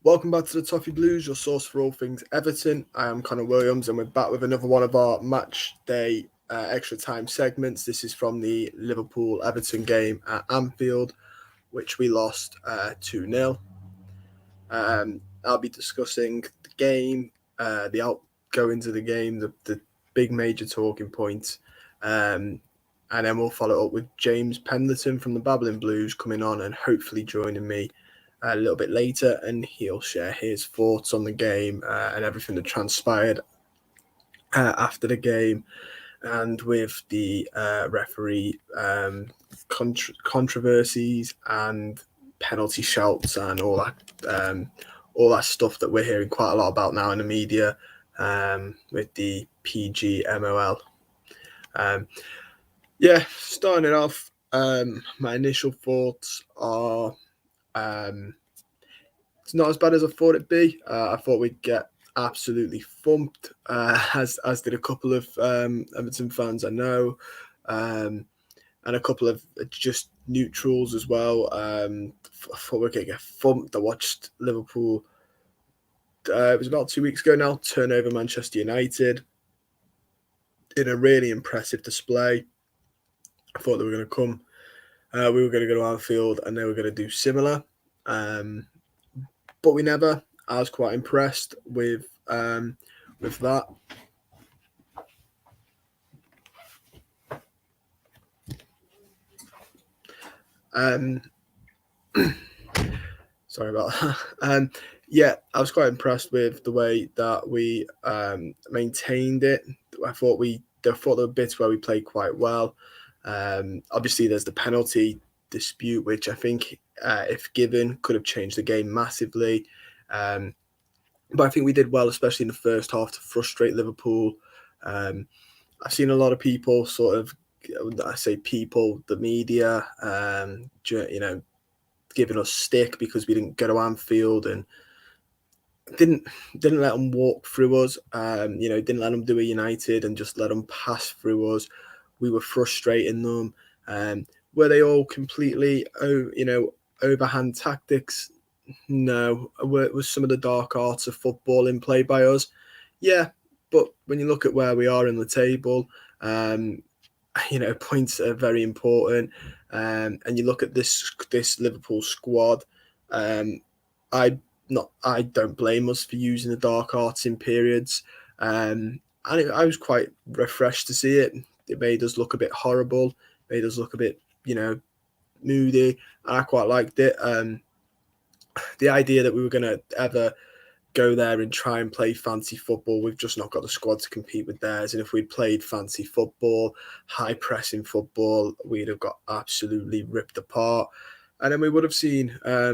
Welcome back to the Toffee Blues, your source for all things Everton. I am Connor Williams, and we're back with another one of our match day extra time segments. This is from the Liverpool Everton game at Anfield, which we lost 2-0. I'll be discussing the game, the outgoings of the game, the big major talking points, and then we'll follow up with James Pendleton from the Babbling Blues coming on and hopefully joining me a little bit later, and he'll share his thoughts on the game and everything that transpired after the game, and with the referee controversies and penalty shouts and all that stuff that we're hearing quite a lot about now in the media with the PGMOL. Starting it off, my initial thoughts are it's not as bad as I thought it'd be. I thought we'd get absolutely thumped, as did a couple of Everton fans I know, and a couple of just neutrals as well. I thought we'd get thumped. I watched Liverpool. It was about 2 weeks ago now. Turn over Manchester United in a really impressive display. I thought they were going to come. We were going to go to Anfield and they were going to do similar. But we never. I was quite impressed with that. Sorry about that. I was quite impressed with the way that we maintained it. I thought there were bits where we played quite well. Obviously, there's the penalty dispute, which I think, if given, could have changed the game massively. But I think we did well, especially in the first half, to frustrate Liverpool. I've seen a lot of people the media, giving us stick because we didn't go to Anfield and didn't let them walk through us. Didn't let them do a United and just let them pass through us. We were frustrating them. Were they all completely, overhand tactics? No. Was some of the dark arts of football in play by us? Yeah, but when you look at where we are in the table, points are very important. And you look at this Liverpool squad. I don't blame us for using the dark arts in periods. And I was quite refreshed to see it. It made us look a bit horrible. Made us look a bit, moody. And I quite liked it. The idea that we were going to ever go there and try and play fancy football, we've just not got the squad to compete with theirs. And if we'd played fancy football, high pressing football, we'd have got absolutely ripped apart. And then we would have seen a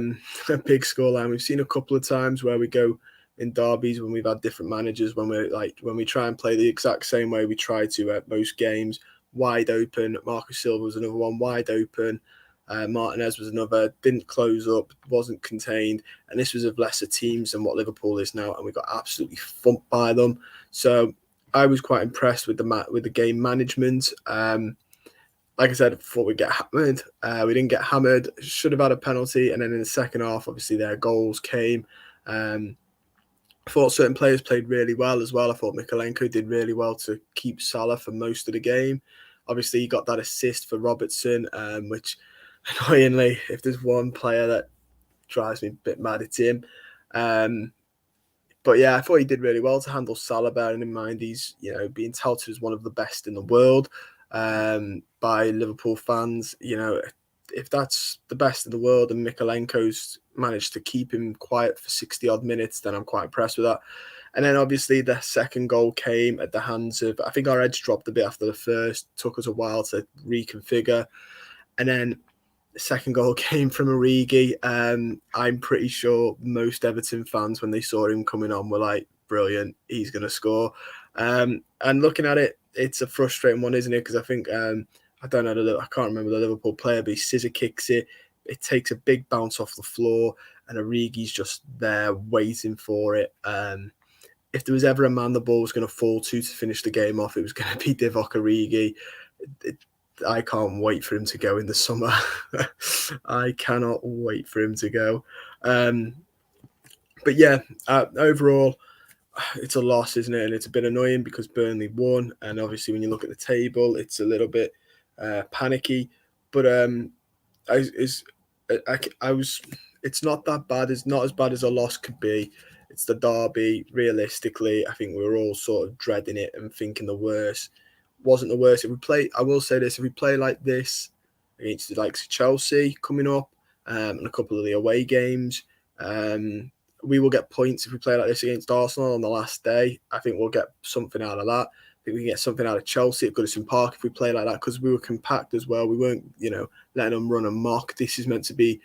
big scoreline. We've seen a couple of times where we go in derbies when we've had different managers, when we try and play the exact same way we try to at most games, wide open. Marcus Silva was another one, wide open. Martinez was another, didn't close up, wasn't contained, and this was of lesser teams than what Liverpool is now, and we got absolutely thumped by them. So I was quite impressed with the game management. Like I said, I thought we'd get hammered. We didn't get hammered. Should have had a penalty, and then in the second half, obviously their goals came. I thought certain players played really well as well. I thought Mykolenko did really well to keep Salah for most of the game. Obviously, he got that assist for Robertson, which, annoyingly, if there's one player that drives me a bit mad, it's him. But yeah, I thought he did really well to handle Salah, bearing in mind he's being touted as one of the best in the world by Liverpool fans. If that's the best in the world and Mykolenko's managed to keep him quiet for 60 odd minutes, then I'm quite impressed with that. And then obviously the second goal came at the hands of, I think our edge dropped a bit after the first, took us a while to reconfigure. And then the second goal came from Origi. I'm pretty sure most Everton fans, when they saw him coming on, were like, brilliant, he's going to score. And looking at it, it's a frustrating one, isn't it? Because I think, I can't remember the Liverpool player, but he scissor kicks it. It takes a big bounce off the floor, and Origi's just there waiting for it. If there was ever a man the ball was going to fall to finish the game off, it was going to be Divock Origi. I can't wait for him to go in the summer. I cannot wait for him to go. But yeah, overall, it's a loss, isn't it? And it's a bit annoying because Burnley won, and obviously when you look at the table, it's a little bit panicky. But I was. It's not that bad. It's not as bad as a loss could be. It's the derby. Realistically, I think we were all sort of dreading it and thinking the worst. Wasn't the worst. If we play, I will say this: if we play like this against the likes of Chelsea coming up, and a couple of the away games, we will get points if we play like this against Arsenal on the last day. I think we'll get something out of that. I think we can get something out of Chelsea at Goodison Park if we play like that, because we were compact as well. We weren't, letting them run amok. This is meant to be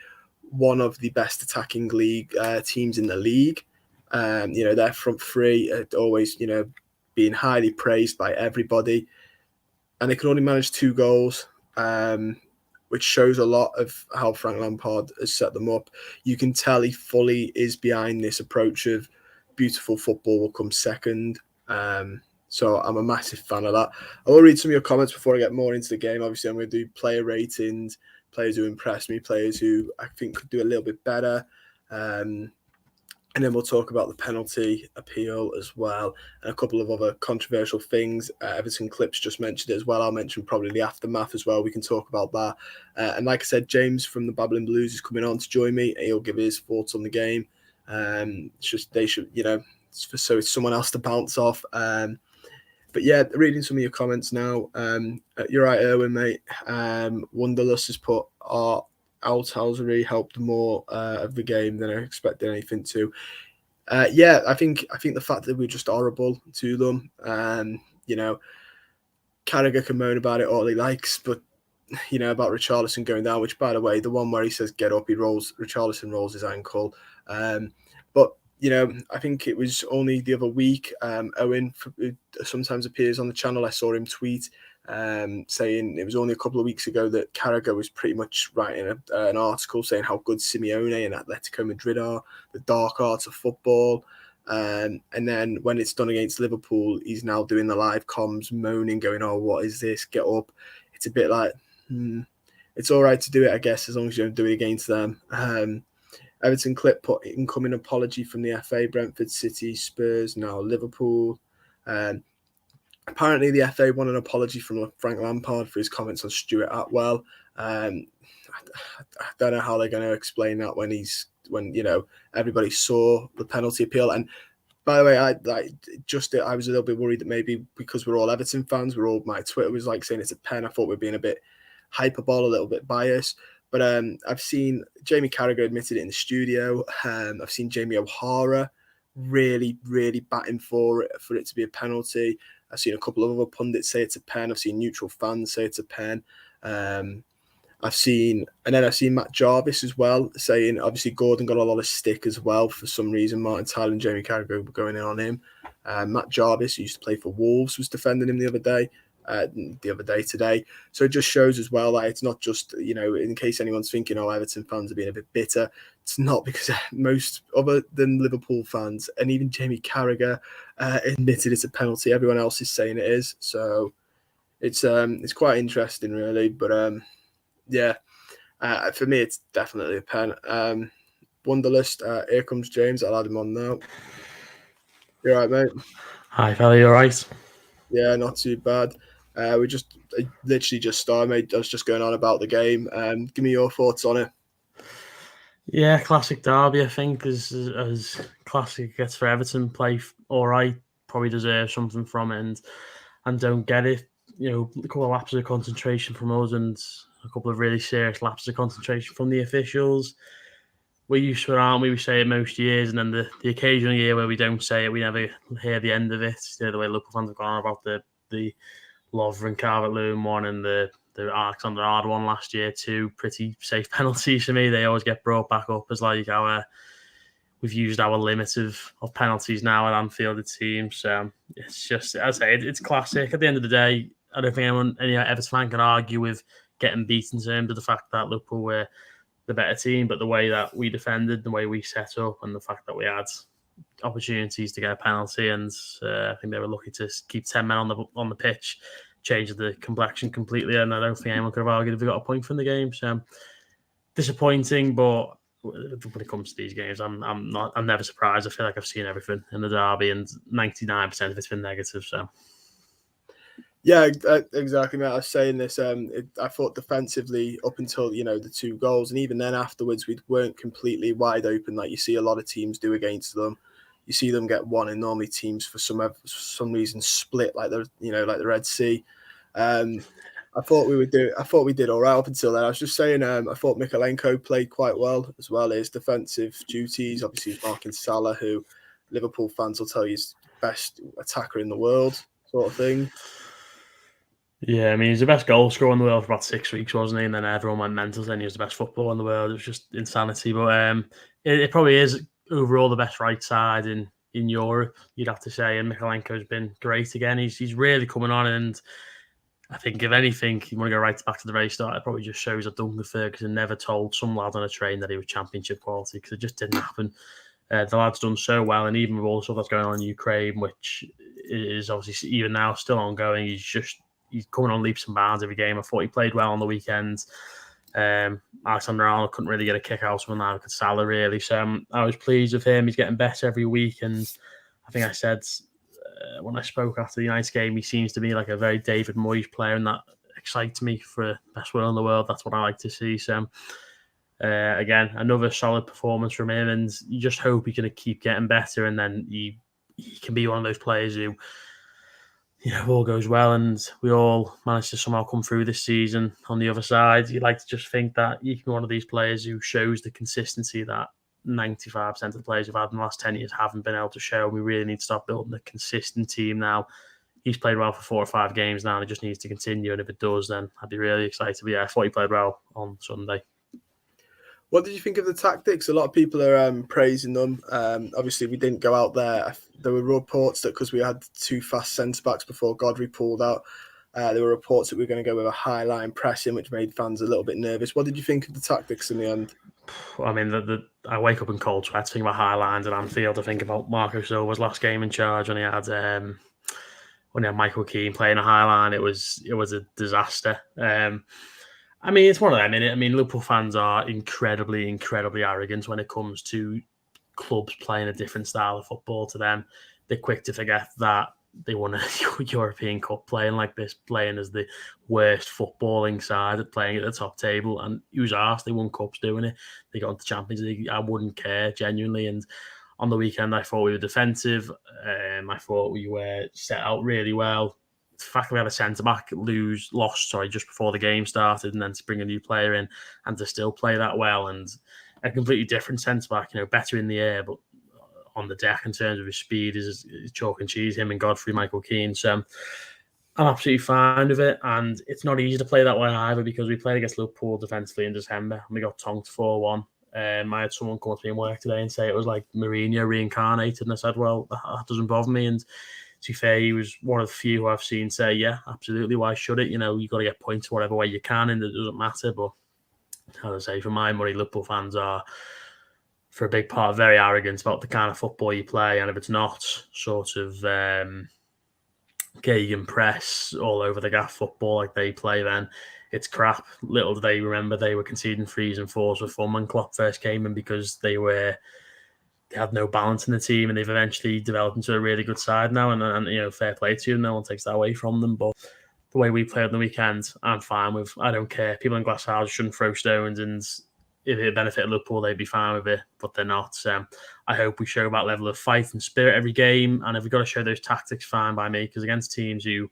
one of the best attacking league teams in the league. Their front three are always, being highly praised by everybody, and they can only manage 2 goals. Which shows a lot of how Frank Lampard has set them up. You can tell he fully is behind this approach of beautiful football will come second. So I'm a massive fan of that. I will read some of your comments before I get more into the game. Obviously, I'm going to do player ratings, players who impressed me, players who I think could do a little bit better. And then we'll talk about the penalty appeal as well, and a couple of other controversial things. Everton clips just mentioned it as well. I'll mention probably the aftermath as well. We can talk about that. And like I said, James from the Babbling Blues is coming on to join me. He'll give his thoughts on the game. It's just they should, so it's someone else to bounce off. But yeah, reading some of your comments now. You're right, Erwin, mate. Wonderlust has put our Al-Tawzari helped more of the game than I expected anything to. I think the fact that we're just horrible to them. Carragher can moan about it all he likes, but about Richarlison going down, which, by the way, the one where he says get up, Richarlison rolls his ankle. But I think it was only the other week. Owen sometimes appears on the channel. I saw him tweet saying it was only a couple of weeks ago that Carragher was pretty much writing an article saying how good Simeone and Atletico Madrid are, the dark arts of football. And then when it's done against Liverpool, he's now doing the live comms, moaning, going, "Oh, what is this? Get up!" It's a bit like, it's all right to do it, I guess, as long as you don't do it against them. Everton clip put incoming apology from the FA, Brentford, City, Spurs, now Liverpool. Apparently, the FA want an apology from Frank Lampard for his comments on Stuart Atwell. I don't know how they're going to explain that when everybody saw the penalty appeal. And by the way, I was a little bit worried that maybe because we're all Everton fans, my Twitter was like saying it's a pen. I thought we're being a bit hyperbole, a little bit biased. But I've seen Jamie Carragher admitted it in the studio. I've seen Jamie O'Hara really, really batting for it to be a penalty. I've seen a couple of other pundits say it's a pen. I've seen neutral fans say it's a pen. I've seen Matt Jarvis as well saying, obviously Gordon got a lot of stick as well for some reason. Martin Tyler and Jamie Carragher were going in on him. Matt Jarvis, who used to play for Wolves, was defending him the other day today. So it just shows as well that it's not just, in case anyone's thinking, oh, Everton fans are being a bit bitter. It's not, because most other than Liverpool fans, and even Jamie Carragher admitted it's a penalty. Everyone else is saying it is. So it's quite interesting, really. But for me, it's definitely a pen. Wonderlist, here comes James. I'll add him on now. You all right, mate? Hi, fella, you all right? Yeah, not too bad. I literally just started, mate. I was just going on about the game. Give me your thoughts on it. Yeah, classic derby, I think, as classic gets for Everton. Play all right, probably deserve something from it, and don't get it. A couple of lapses of concentration from us and a couple of really serious lapses of concentration from the officials. We're used to it, aren't we? We say it most years, and then the occasional year where we don't say it, we never hear the end of it. The way Liverpool fans have gone on about the Lovren Calvert-Lewin one and the Alexander-Arnold one last year, 2 pretty safe penalties for me. They always get brought back up as like we've used our limit of penalties now at Anfield, it seems. It's just, as I say, it's classic. At the end of the day, I don't think any Everton fan can argue with getting beat in terms of the fact that Liverpool were the better team, but the way that we defended, the way we set up, and the fact that we had opportunities to get a penalty, and I think they were lucky to keep 10 men on the pitch, changed the complexion completely, and I don't think anyone could have argued if we got a point from the game. So disappointing, but when it comes to these games. I'm never surprised. I feel like I've seen everything in the derby, and 99% of it's been negative. So. Yeah, exactly, mate. I was saying this. I thought defensively up until the 2 goals, and even then afterwards, we weren't completely wide open like you see a lot of teams do against them. You see them get one, and normally teams for some reason split like the Red Sea. I thought we did all right up until then. I was just saying. I thought Mikalenko played quite well as well as defensive duties. Obviously, he's marking Salah, who Liverpool fans will tell you is the best attacker in the world, sort of thing. Yeah, I mean, he's the best goal scorer in the world for about 6 weeks, wasn't he? And then everyone went mental saying he was the best footballer in the world. It was just insanity. But it probably is overall the best right side in Europe, you'd have to say. And Mikalenko's been great again. He's really coming on. And I think, if anything, you want to go right back to the very start, it probably just shows that Duncan Ferguson never told some lad on a train that he was championship quality, because it just didn't happen. The lad's done so well, and even with all the stuff that's going on in Ukraine, which is obviously even now still ongoing, he's coming on leaps and bounds every game. I thought he played well on the weekend. Alexander-Arnold couldn't really get a kick out of him now, could Salah really. So I was pleased with him. He's getting better every week, and I think I said when I spoke after the United game, he seems to be like a very David Moyes player, and that excites me for best player in the world. That's what I like to see. So again, another solid performance from him, and you just hope he can keep getting better, and then he can be one of those players who, all goes well and we all manage to somehow come through this season on the other side. You like to just think that you can be one of these players who shows the consistency that 95% of the players we've had in the last 10 years haven't been able to show. We really need to start building a consistent team now. He's played well for 4 or 5 games now, and it just needs to continue. And if it does, then I'd be really excited. But yeah, I thought he played well on Sunday. What did you think of the tactics? A lot of people are praising them. Obviously, we didn't go out there. There were reports that because we had 2 fast centre-backs before Godfrey pulled out, there were reports that we were going to go with a high-line pressing, which made fans a little bit nervous. What did you think of the tactics in the end? I mean, I wake up in cold sweats thinking about high lines at Anfield. I think about Marco Silva's last game in charge when he had Michael Keane playing a high line. It was a disaster. I mean, it's one of them, innit? I mean, Liverpool fans are incredibly, incredibly arrogant when it comes to clubs playing a different style of football to them. They're quick to forget that they won a European Cup playing like this, playing as the worst footballing side, playing at the top table. And who's asked? They won cups doing it. They got into Champions League. I wouldn't care, genuinely. And on the weekend, I thought we were defensive. I thought we were set out really well. The fact that we had a centre-back lost just before the game started, and then to bring a new player in and to still play that well, and a completely different centre-back, better in the air, but on the deck in terms of his speed is chalk and cheese, him and Godfrey, Michael Keane. So I'm absolutely fine with it, and it's not easy to play that way either, because we played against Liverpool defensively in December, and we got tonked 4-1. I had someone come up to me in work today and say it was like Mourinho reincarnated, and I said, well, that doesn't bother me. And to be fair, he was one of the few who I've seen say, yeah, absolutely, why should it? You've got to get points whatever way you can, and it doesn't matter. But as I say, for my money, Liverpool fans are, for a big part, very arrogant about the kind of football you play. And if it's not sort of Gegan press all over the gaff football like they play, then it's crap. Little do they remember they were conceding 3s and 4s with fun when Klopp first came in, because they had no balance in the team, and they've eventually developed into a really good side now. And fair play to them. No one takes that away from them. But the way we played on the weekend, I'm fine with. I don't care. People in glass houses shouldn't throw stones, and if it benefited Liverpool, they'd be fine with it, but they're not. I hope we show that level of fight and spirit every game, and if we've got to show those tactics, fine by me, because against teams who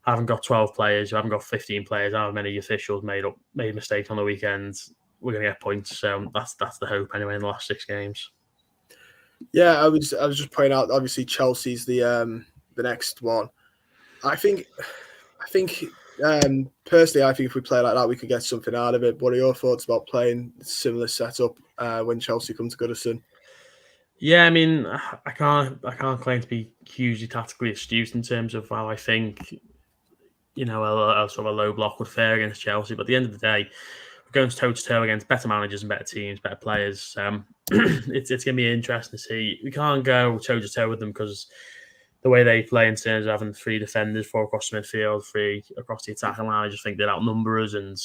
haven't got 12 players, who haven't got 15 players, how many officials made mistakes on the weekend, we're going to get points. So that's the hope anyway in the last 6 games. Yeah, I was just pointing out, obviously Chelsea's the next one. I think personally, I think if we play like that, we could get something out of it. What are your thoughts about playing a similar setup when Chelsea come to Goodison? Yeah, I mean, I can't claim to be hugely tactically astute in terms of how I think, a sort of a low block would fare against Chelsea. But at the end of the day, we're going toe to toe against better managers and better teams, better players. It's going to be interesting to see. We can't go toe to toe with them, because the way they play in terms of having 3 defenders, 4 across the midfield, 3 across the attacking line, I just think they'd outnumber us. And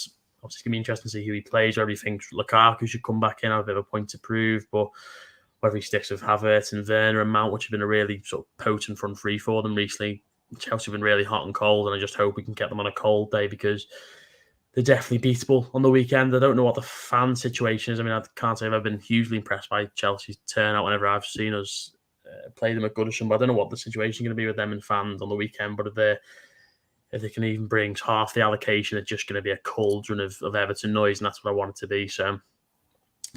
Obviously, it's going to be interesting to see who he plays, whether he thinks Lukaku should come back in, have a bit of a point to prove, but whether he sticks with Havertz and Werner and Mount, which have been a really sort of potent front three for them recently. Chelsea have been really hot and cold, and I just hope we can get them on a cold day because they're definitely beatable on the weekend. I don't know what the fan situation is. I mean, I can't say I've been hugely impressed by Chelsea's turnout whenever I've seen us play them at Goodison, but I don't know what the situation is going to be with them and fans on the weekend, but if they can even bring half the allocation, it's just going to be a cauldron of Everton noise, and that's what I want it to be. So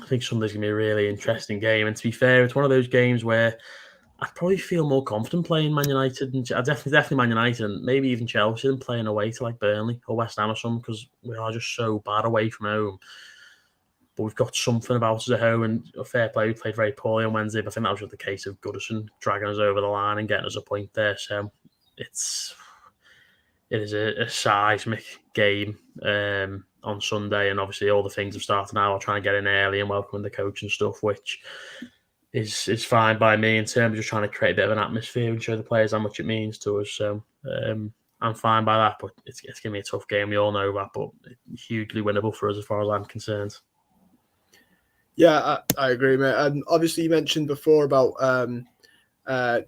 I think Sunday's going to be a really interesting game. And to be fair, it's one of those games where I'd probably feel more confident playing Man United, and definitely Man United, and maybe even Chelsea, than playing away to like Burnley or West Ham or something, because we are just so bad away from home. But we've got something about us at home, and fair play, we played very poorly on Wednesday, but I think that was just the case of Goodison dragging us over the line and getting us a point there. So it is a seismic game on Sunday, and obviously all the things have started now. I'll try and get in early and welcome the coach and stuff, which is fine by me in terms of just trying to create a bit of an atmosphere and show the players how much it means to us. So I'm fine by that, but it's going to be a tough game. We all know that, but hugely winnable for us as far as I'm concerned. Yeah, I agree, mate. And obviously you mentioned before about a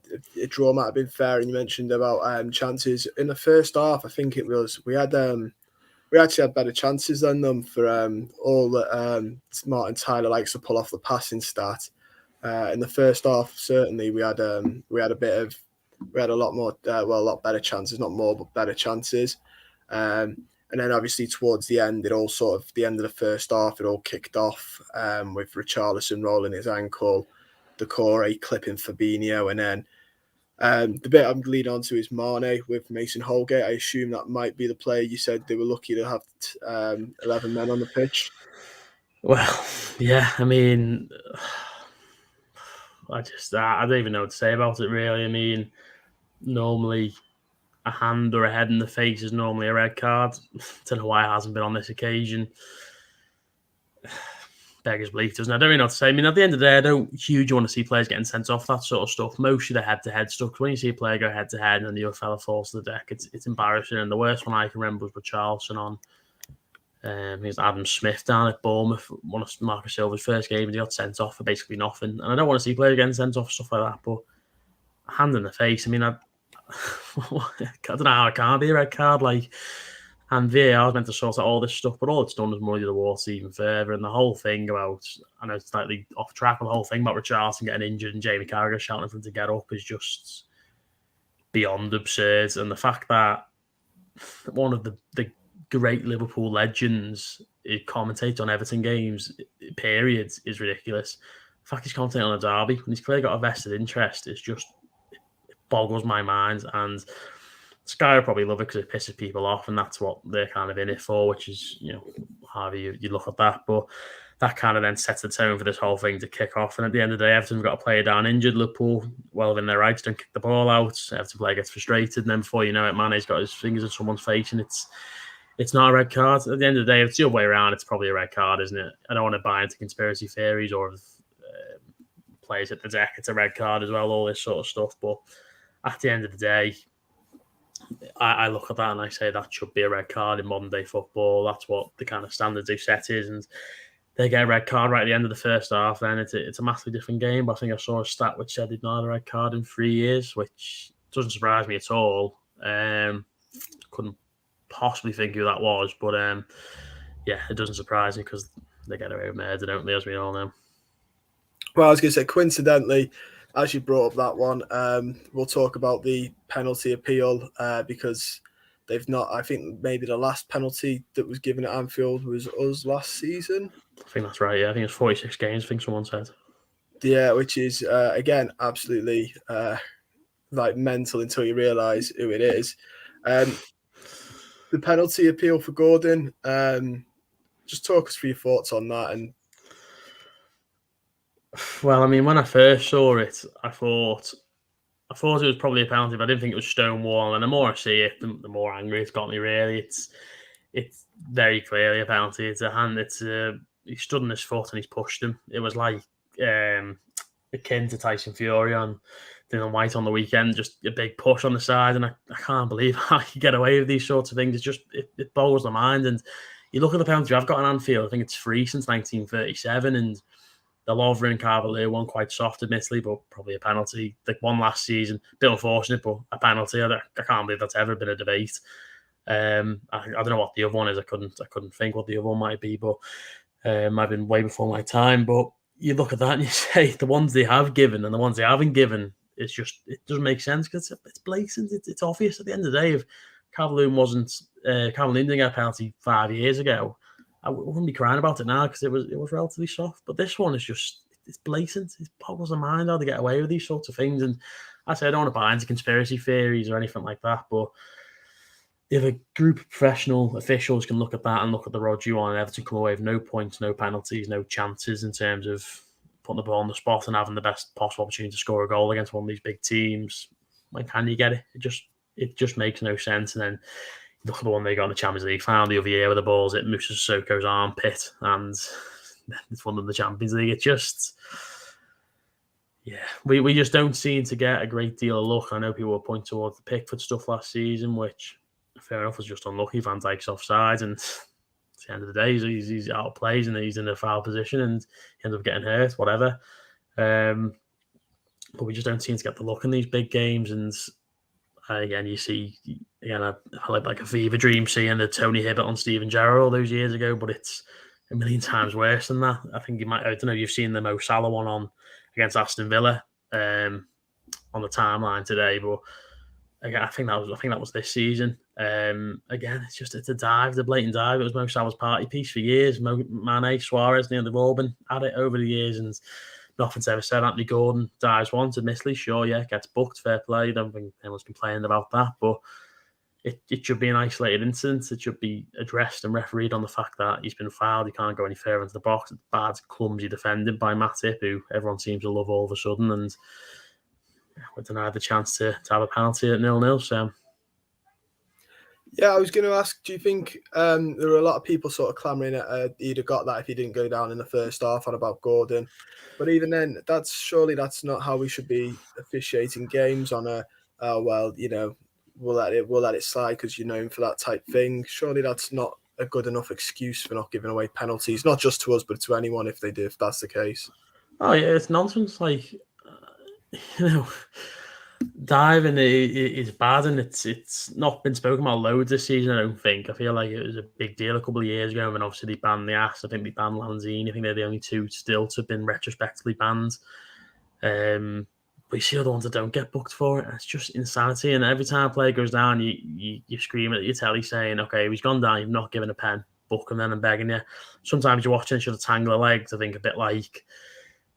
draw might have been fair, and you mentioned about chances in the first half. I think it was we actually had better chances than them for all that Martin Tyler likes to pull off the passing stat. In the first half, certainly we had a lot more, a lot better chances, not more, but better chances. And then obviously towards the end, the end of the first half, it all kicked off with Richarlison rolling his ankle, Decore clipping Fabinho, and then the bit I'm leading on to is Mane with Mason Holgate. I assume that might be the player you said they were lucky to have 11 men on the pitch. Well, yeah, I mean, I don't even know what to say about it, really. I mean, normally a hand or a head in the face is normally a red card. Don't know why it hasn't been on this occasion. Beggars belief, doesn't it? I don't really know what to say. I mean, at the end of the day, I don't hugely want to see players getting sent off, that sort of stuff. Mostly the head-to-head stuff. When you see a player go head-to-head and the other fella falls to the deck, it's embarrassing. And the worst one I can remember was with Richarlison on. He's Adam Smith down at Bournemouth, one of Marcus Silva's first games. He got sent off for basically nothing. And I don't want to see players getting sent off, stuff like that. But a hand in the face, I mean, I don't know how it can't be a red card. And VAR is meant to sort out all this stuff, but all it's done is muddy the water even further. And the whole thing about, I know it's slightly off track, but the whole thing about Richarlison getting injured and Jamie Carragher shouting for him to get up is just beyond absurd. And the fact that one of the great Liverpool legends commentates on Everton games, period, is ridiculous. The fact he's commentating on a derby, when he's clearly got a vested interest, it boggles my mind. And Sky will probably love it because it pisses people off, and that's what they're kind of in it for, which is, however you look at that. But that kind of then sets the tone for this whole thing to kick off. And at the end of the day, Everton's got a player down injured. Liverpool, well within their rights, don't kick the ball out. Everton player gets frustrated, and then before you know it, Mane's got his fingers in someone's face, and it's not a red card. At the end of the day, if it's the other way around, it's probably a red card, isn't it? I don't want to buy into conspiracy theories or players at the deck, it's a red card as well, all this sort of stuff. But at the end of the day, I look at that and I say that should be a red card in modern day football. That's what the kind of standards they've set is, and they get a red card right at the end of the first half. Then it's a massively different game. But I think I saw a stat which said they'd not had a red card in 3 years, which doesn't surprise me at all. Couldn't possibly think who that was, but yeah, it doesn't surprise me because they get away with murder, don't they, as we all know. Well, I was going to say, coincidentally, as you brought up that one, we'll talk about the penalty appeal because they've not. I think maybe the last penalty that was given at Anfield was us last season. I think that's right. Yeah, I think it's 46 games. I think someone said. Yeah, which is again absolutely mental until you realise who it is. The penalty appeal for Gordon. Just talk us through your thoughts on that. And well, I mean, when I first saw it, I thought it was probably a penalty, but I didn't think it was Stonewall. And the more I see it, the more angry it's got me. Really, it's very clearly a penalty. It's a hand. He stood on his foot and he's pushed him. It was like akin to Tyson Fury on Dylan White on the weekend, just a big push on the side. And I can't believe how you get away with these sorts of things. It boggles the mind. And you look at the penalty I've got on Anfield, I think it's 3 since 1937, and the Lovren and Cavalier one quite soft, admittedly, but probably a penalty. The one last season, a bit unfortunate, but a penalty. I can't believe that's ever been a debate. I don't know what the other one is. I couldn't think what the other one might be, but might have been way before my time. But you look at that and you say the ones they have given and the ones they haven't given, it doesn't make sense because it's blatant. It's obvious at the end of the day. If Cavalier didn't get a penalty 5 years ago, I wouldn't be crying about it now because it was relatively soft. But this one is it's blatant. It boggles the mind how they get away with these sorts of things. And I say I don't want to buy into conspiracy theories or anything like that, but if a group of professional officials can look at that and look at the road you on, and Everton come away with no points, no penalties, no chances in terms of putting the ball on the spot and having the best possible opportunity to score a goal against one of these big teams, when can you get it? It just makes no sense. And then look at the one they got in the Champions League final the other year where the ball's at Moussa Sissoko's armpit and it's won them the Champions League. It just, yeah, we just don't seem to get a great deal of luck. I know people will point towards the Pickford stuff last season, which fair enough was just unlucky. Van Dijk's offside, and at the end of the day, he's out of plays and he's in a foul position and he ends up getting hurt, whatever. But we just don't seem to get the luck in these big games. And again, you see, I like a fever dream seeing the Tony Hibbert on Steven Gerrard all those years ago, but it's a million times worse than that. I think I don't know, you've seen the Mo Salah one on against Aston Villa on the timeline today, but again, I think that was this season. Again, it's a dive, the blatant dive. It was Mo Salah's party piece for years. Mane, Suarez, they've all been at it over the years, and nothing's ever said. Anthony Gordon dives once, admittedly, sure, yeah, gets booked, fair play. I don't think anyone's complaining about that, but it should be an isolated incident. It should be addressed and refereed on the fact that he's been fouled. He can't go any further into the box. It's bad, clumsy defending by Matip, who everyone seems to love all of a sudden, and we're denied the chance to have a penalty at 0-0. So, yeah, I was going to ask, do you think there were a lot of people sort of clamouring at he'd have got that if he didn't go down in the first half on about Gordon? But even then, surely that's not how we should be officiating games on we'll let it slide because you're known for that type thing. Surely that's not a good enough excuse for not giving away penalties, not just to us, but to anyone if that's the case. Oh, yeah, it's nonsense. Like, diving is bad, and it's not been spoken about loads this season, I don't think. I feel like it was a big deal a couple of years ago, and obviously they banned the ass. I think they banned Lanzini. I think they're the only two still to have been retrospectively banned. But you see other ones that don't get booked for it, and it's just insanity. And every time a player goes down, you scream at your telly saying, okay, he's gone down, you've not given a pen, book him then, I'm begging you. Sometimes you're watching, should have tangled the legs. I think a bit like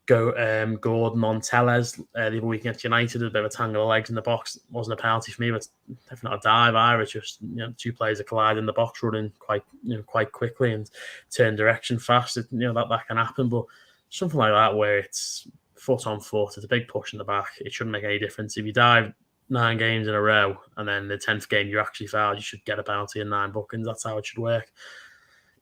Gordon on Tellez the other week against United, a bit of a tangle of legs in the box. It wasn't a penalty for me, but definitely not a dive either. It's just two players that collide in the box, running quite quickly and turn direction fast. That can happen, but something like that where it's foot on foot, it's a big push in the back. It shouldn't make any difference if you dive 9 games in a row and then the 10th game you're actually fouled. You should get a penalty in 9 bookings. That's how it should work.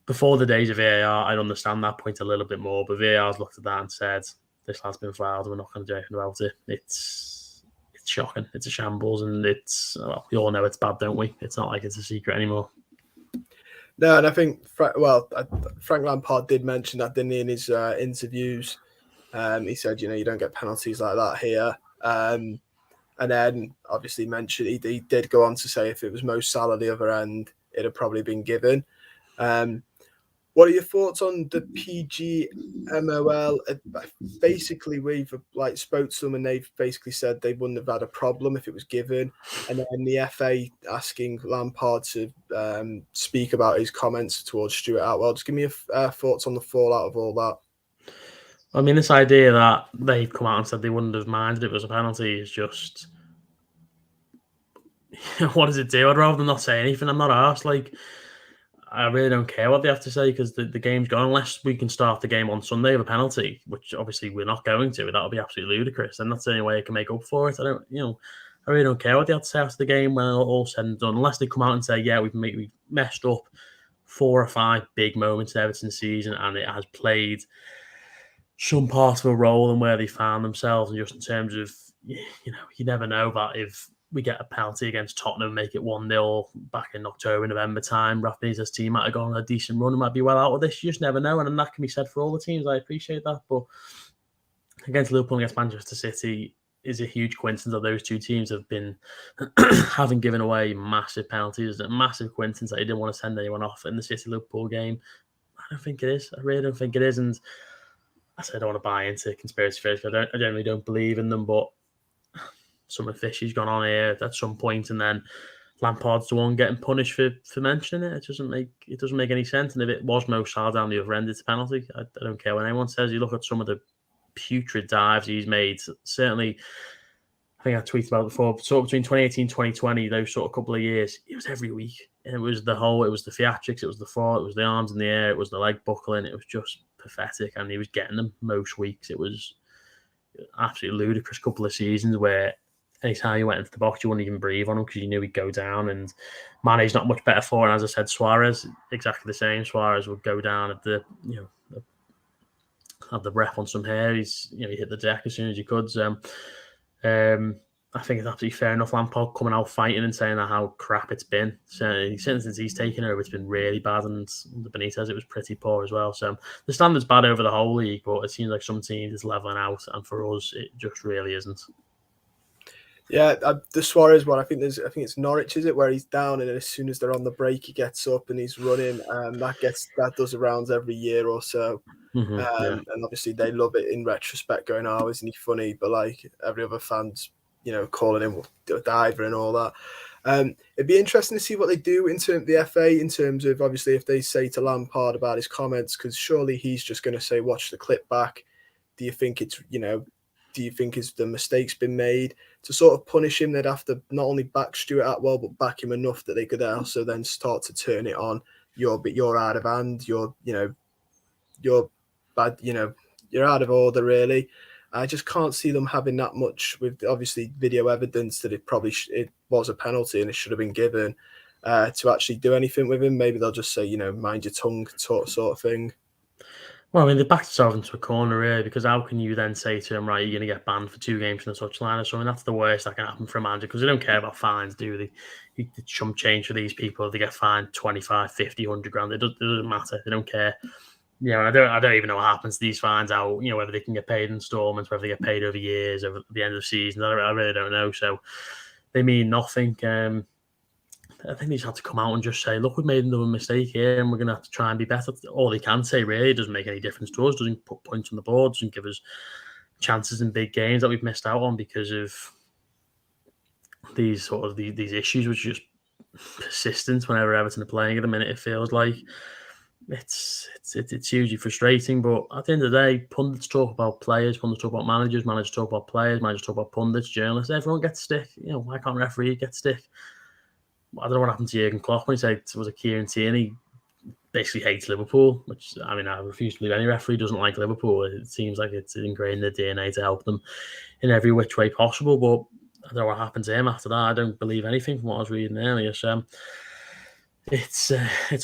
Before the days of VAR, I'd understand that point a little bit more, but VAR's looked at that and said, this lad's been fouled, we're not going to do anything about it. It's shocking. It's a shambles, and we all know it's bad, don't we? It's not like it's a secret anymore. No, and I think, Frank Lampard did mention that, didn't he, in his interviews. He said, you don't get penalties like that here. And then obviously mentioned, he did go on to say if it was Mo Salah the other end, it'd have probably been given. What are your thoughts on the PGMOL? Basically, we've spoke to them and they've basically said they wouldn't have had a problem if it was given. And then the FA asking Lampard to speak about his comments towards Stuart Atwell. Just give me your thoughts on the fallout of all that. I mean, this idea that they've come out and said they wouldn't have minded if it was a penalty is just... what does it do? I'd rather them not say anything. I'm not arsed. I really don't care what they have to say because the game's gone. Unless we can start the game on Sunday with a penalty, which obviously we're not going to. That would be absolutely ludicrous. And that's the only way I can make up for it. I really don't care what they have to say after the game when all said and done. Unless they come out and say, yeah, we've messed up 4 or 5 big moments in Everton's season and it has played some part of a role in where they found themselves. And just in terms of, you never know that if we get a penalty against Tottenham, make it 1-0 back in October, November time. Rafa Benitez's team might have gone on a decent run and might be well out of this. You just never know. And that can be said for all the teams. I appreciate that. But against Liverpool and against Manchester City is a huge coincidence that those two teams have been having given away massive penalties. A massive coincidence that they didn't want to send anyone off in the City-Liverpool game. I don't think it is. I really don't think it is. And I said I don't want to buy into conspiracy theories. I generally don't believe in them, but something fishy's gone on here at some point, and then Lampard's the one getting punished for mentioning it. It doesn't make any sense. And if it was Mo Salah down the other end, it's a penalty. I don't care what anyone says. You look at some of the putrid dives he's made. Certainly, I think I tweeted about it before. So between 2018 and 2020, those sort of couple of years, it was every week. And it was the theatrics, it was the fall, it was the arms in the air, it was the leg buckling. It was just pathetic, and he was getting them most weeks. It was absolutely ludicrous couple of seasons where anytime you went into the box, you wouldn't even breathe on him because you knew he'd go down. And Mane's not much better for. And as I said, Suarez, exactly the same. Suarez would go down at the, have the breath on some hair. He hit the deck as soon as he could. I think it's absolutely fair enough. Lampard coming out fighting and saying how crap it's been. So since he's taken over, it's been really bad, and the Benitez, it was pretty poor as well. So the standard's bad over the whole league, but it seems like some teams is leveling out, and for us, it just really isn't. Yeah, the Suarez one, I think it's Norwich, is it, where he's down, and as soon as they're on the break, he gets up and he's running. That does the rounds every year or so. And obviously they love it in retrospect, going, "Oh, isn't he funny?" But like every other fan's, calling him a diver and all that. It'd be interesting to see what they do in terms of the FA, in terms of obviously if they say to Lampard about his comments, because surely he's just going to say, "Watch the clip back." Do you think it's Do you think the mistake's been made? To sort of punish him, they'd have to not only back Stuart Atwell, but back him enough that they could also then start to turn it on. You're out of hand. You're bad. You're out of order, really. I just can't see them having that much, with obviously video evidence that it was a penalty and it should have been given, to actually do anything with him. Maybe they'll just say, mind your tongue sort of thing. Well, I mean, they backed themselves into a corner here, because how can you then say to him, right, you're going to get banned for 2 games from the touchline or something? That's the worst that can happen for a manager, because they don't care about fines, do they? It's chump change for these people. They get fined 25, 50, 100 grand. It doesn't matter. They don't care. I don't even know what happens to these fines, whether they can get paid in installments, whether they get paid over years, over the end of the season. I really don't know. So they mean nothing. I think they just have to come out and just say, look, we've made another mistake here and we're going to have to try and be better. All they can say, really, doesn't make any difference to us, doesn't put points on the board, doesn't give us chances in big games that we've missed out on because of these issues, which are just persistent whenever Everton are playing at the minute. It feels like it's hugely frustrating. But at the end of the day, pundits talk about players, pundits talk about managers talk about players, managers talk about pundits, journalists. Everyone gets stick. Why can't referee get stick? I don't know what happened to Jurgen Klopp when he said it was a Kieran Tierney basically hates Liverpool, which, I mean, I refuse to believe any referee doesn't like Liverpool. It seems like it's ingrained in their DNA to help them in every which way possible. But I don't know what happened to him after that. I don't believe anything from what I was reading earlier. So it's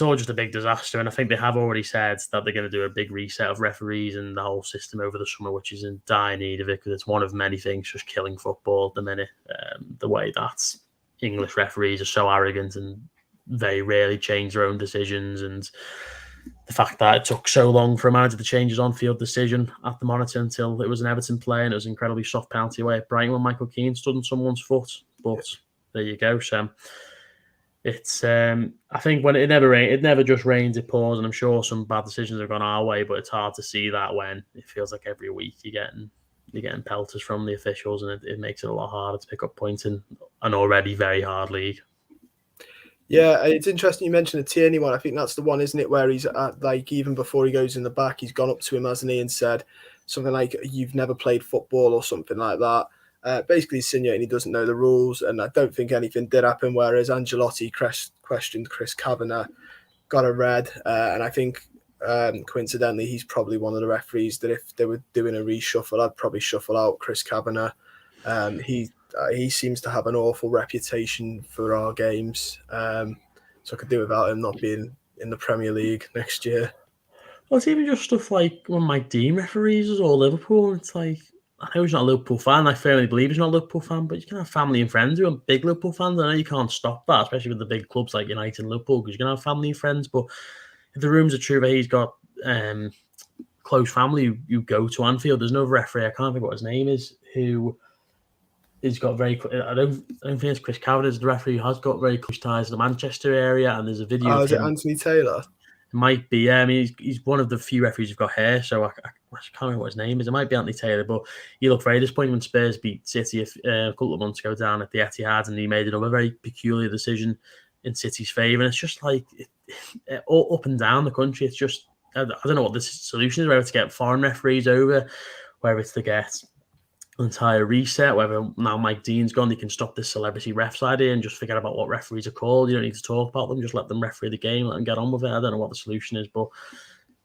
all just a big disaster. And I think they have already said that they're going to do a big reset of referees and the whole system over the summer, which is in dire need of it, because it's one of many things just killing football at the minute. The way that English referees are so arrogant and very rarely change their own decisions, and the fact that it took so long for a manager to change his on-field decision at the monitor until it was an Everton play, and it was an incredibly soft penalty away at Brighton when Michael Keane stood on someone's foot. But there you go, Sam. It's I think when it never just rains, it pours, and I'm sure some bad decisions have gone our way, but it's hard to see that when it feels like every week you're getting pelters from the officials, and it makes it a lot harder to pick up points in an already very hard league. Yeah, it's interesting you mentioned the Tierney one. I think that's the one, isn't it, where he's even before he goes in the back, he's gone up to him, hasn't he, and said something like, "You've never played football," or something like that. Basically insinuating he doesn't know the rules, and I don't think anything did happen, whereas Ancelotti questioned Chris Kavanagh, got a red, and I think coincidentally he's probably one of the referees that if they were doing a reshuffle, I'd probably shuffle out Chris Kavanagh. He seems to have an awful reputation for our games, so I could do without him not being in the Premier League next year. Well, it's even just stuff like when Mike Dean referees us or Liverpool, it's like, I know he's not a Liverpool fan. I firmly believe he's not a Liverpool fan, but you can have family and friends who are big Liverpool fans. I know you can't stop that, especially with the big clubs like United and Liverpool, because you can have family and friends. But if the rumours are true that he's got close family who go to Anfield, there's another referee, I can't think what his name is, who has got very. I don't think it's Chris Coward is the referee who has got very close ties to the Manchester area, and there's a video of Is it him. Anthony Taylor? It might be, yeah. I mean, he's one of the few referees who've got hair, so I can't remember what his name is. It might be Anthony Taylor, but he looked very disappointed when Spurs beat City a couple of months ago down at the Etihad, and he made another very peculiar decision in City's favour. And it's just like all up and down the country. It's just I don't know what the solution is. Whether it's to get foreign referees over, whether it's to get an entire reset, whether now Mike Dean's gone, they can stop this celebrity refs idea and just forget about what referees are called. You don't need to talk about them, just let them referee the game, let them get on with it. I don't know what the solution is, but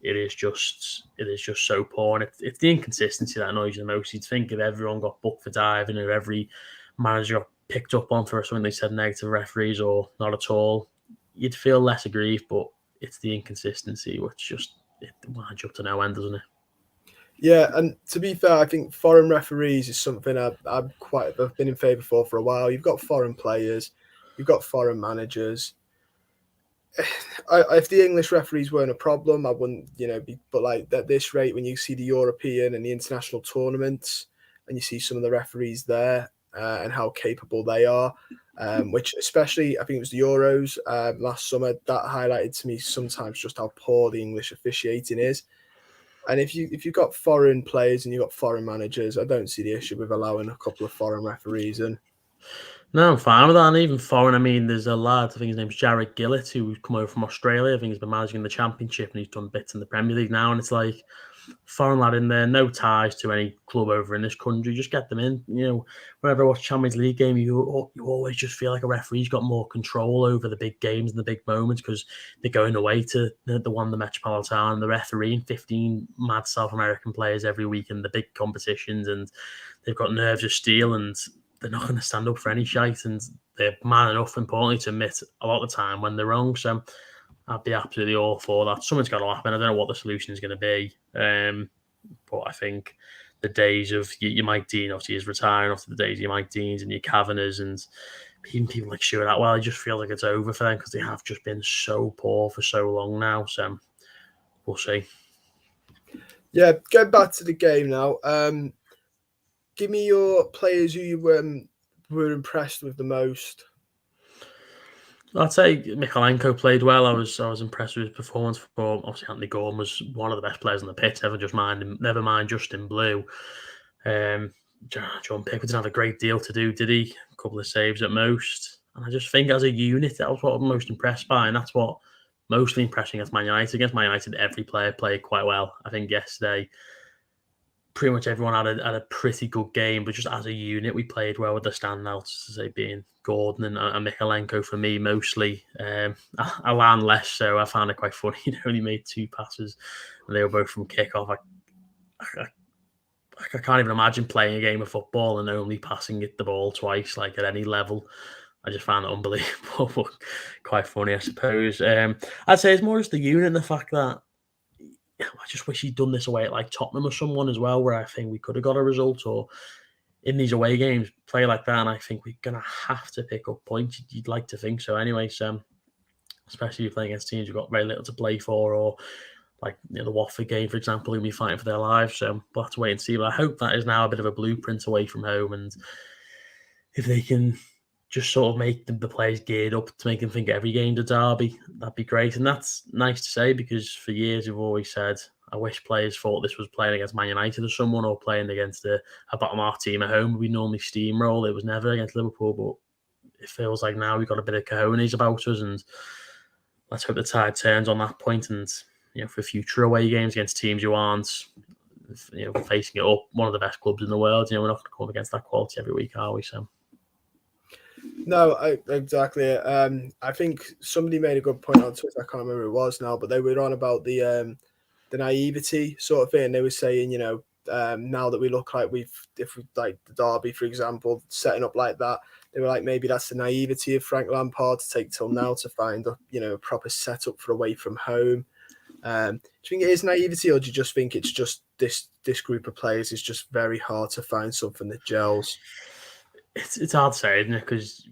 it is just so poor. And it's the inconsistency that annoys you the most. You'd think if everyone got booked for diving, or every manager got picked up on for something they said negative referees or not at all, you'd feel less aggrieved, but it's the inconsistency which just it winds you up to no end, doesn't it? Yeah, and to be fair, I think foreign referees is something I've been in favour for a while. You've got foreign players, you've got foreign managers. If the English referees weren't a problem, I wouldn't, be. But like at this rate, when you see the European and the international tournaments, and you see some of the referees there and how capable they are, which especially I think it was the Euros last summer that highlighted to me sometimes just how poor the English officiating is. And if you've got foreign players and you've got foreign managers, I don't see the issue with allowing a couple of foreign referees in. No, I'm fine with that. And even foreign, I mean, there's a lad, I think his name's Jared Gillett, who's come over from Australia. I think he's been managing the Championship and he's done bits in the Premier League now. And it's like, foreign lad in there, no ties to any club over in this country, just get them in. Whenever I watch Champions League game, you always just feel like a referee's got more control over the big games and the big moments because they're going away to the one, the Metropolitan, and the refereeing 15 mad South American players every week in the big competitions, and they've got nerves of steel and they're not going to stand up for any shite, and they're man enough, importantly, to admit a lot of the time when they're wrong. So I'd be absolutely all for that. Something's got to happen. I don't know what the solution is going to be. But I think the days of your Mike Dean, obviously, is retiring after the days of your Mike Deans and your Kavanaghs and even people like Stuart Atwell, I just feel like it's over for them because they have just been so poor for so long now. So we'll see. Yeah, going back to the game now. Give me your players who you were impressed with the most. I'd say Mikalenko played well. I was impressed with his performance. For obviously, Anthony Gordon was one of the best players on the pitch. Never mind Justin Blue. John Pickford didn't have a great deal to do, did he? A couple of saves at most. And I just think as a unit, that was what I'm most impressed by. And that's what mostly impressed me against Man United. Against Man United, every player played quite well. I think yesterday, pretty much everyone had a pretty good game, but just as a unit, we played well with the standouts, to say, being Gordon and Mikalenko for me mostly. Alan less so. I found it quite funny. He only made 2 passes, and they were both from kickoff. I can't even imagine playing a game of football and only passing it the ball twice, like at any level. I just found it unbelievable, but quite funny, I suppose. I'd say it's more just the unit and the fact that I just wish he'd done this away at like Tottenham or someone as well, where I think we could have got a result, or in these away games, play like that. And I think we're going to have to pick up points. You'd like to think so anyway. So, especially if you're playing against teams who've got very little to play for, or like the Watford game, for example, who'll be fighting for their lives. So we'll have to wait and see. But I hope that is now a bit of a blueprint away from home. And if they can just sort of make the players geared up to make them think every game's a derby, that'd be great. And that's nice to say because for years we've always said, I wish players thought this was playing against Man United or someone, or playing against a bottom half team at home. We normally steamroll. It was never against Liverpool, but it feels like now we've got a bit of cojones about us, and let's hope the tide turns on that point. And for future away games against teams who aren't, facing it up, one of the best clubs in the world, we're not going to come up against that quality every week, are we? So. No, exactly. I think somebody made a good point on Twitter. I can't remember who it was now, but they were on about the naivety sort of thing. They were saying, now that we look like if we like the Derby, for example, setting up like that, they were like, maybe that's the naivety of Frank Lampard to take till now to find a proper setup for away from home. Do you think it is naivety, or do you just think it's just this group of players is just very hard to find something that gels. It's hard to say, isn't it? Because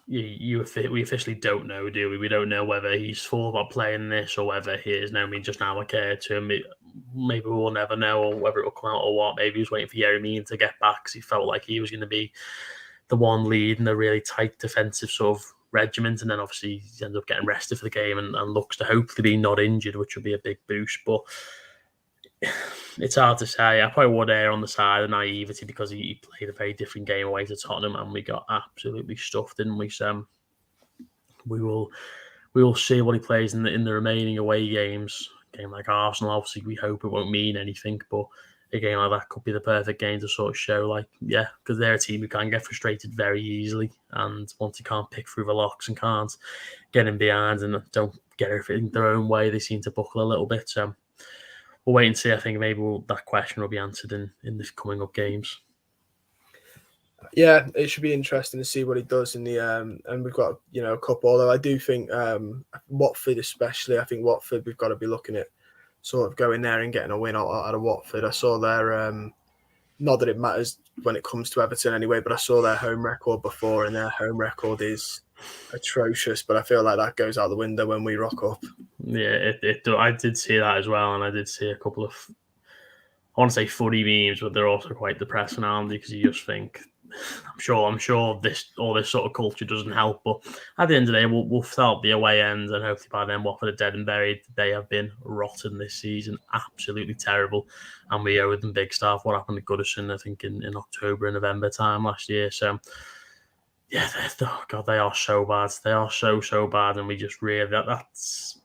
we officially don't know, do we? We don't know whether he's thought about playing this or whether he is now just now occurred to him. Maybe we'll never know, or whether it'll come out or what. Maybe he was waiting for Yeremine to get back because he felt like he was going to be the one leading a really tight defensive sort of regiment, and then obviously he ends up getting rested for the game and looks to hopefully be not injured, which would be a big boost. But it's hard to say. I probably would err on the side of naivety because he played a very different game away to Tottenham, and we got absolutely stuffed, didn't we? So we will see what he plays in the remaining away games. A game like Arsenal, obviously, we hope it won't mean anything, but a game like that could be the perfect game to sort of show, like, yeah, because they're a team who can get frustrated very easily, and once you can't pick through the locks and can't get in behind and don't get everything their own way, they seem to buckle a little bit. So we'll wait and see. I think maybe that question will be answered in the coming up games. Yeah, it should be interesting to see what he does in the and we've got a couple. Although I do think Watford, especially, I think Watford we've got to be looking at sort of going there and getting a win out of Watford. I saw their not that it matters when it comes to Everton anyway, but I saw their home record before, and their home record is atrocious. But I feel like that goes out the window when we rock up. Yeah, I did see that as well, and I did see a couple of, I want to say funny memes, but they're also quite depressing, aren't they? Because you just think, I'm sure all this sort of culture doesn't help, but at the end of the day, we'll start the away end, and hopefully by then Watford are dead and buried. They have been rotten this season, absolutely terrible, and we owe them big stuff. What happened to Goodison, I think, in October and November time last year. So yeah, they are so bad. They are so bad, and we just really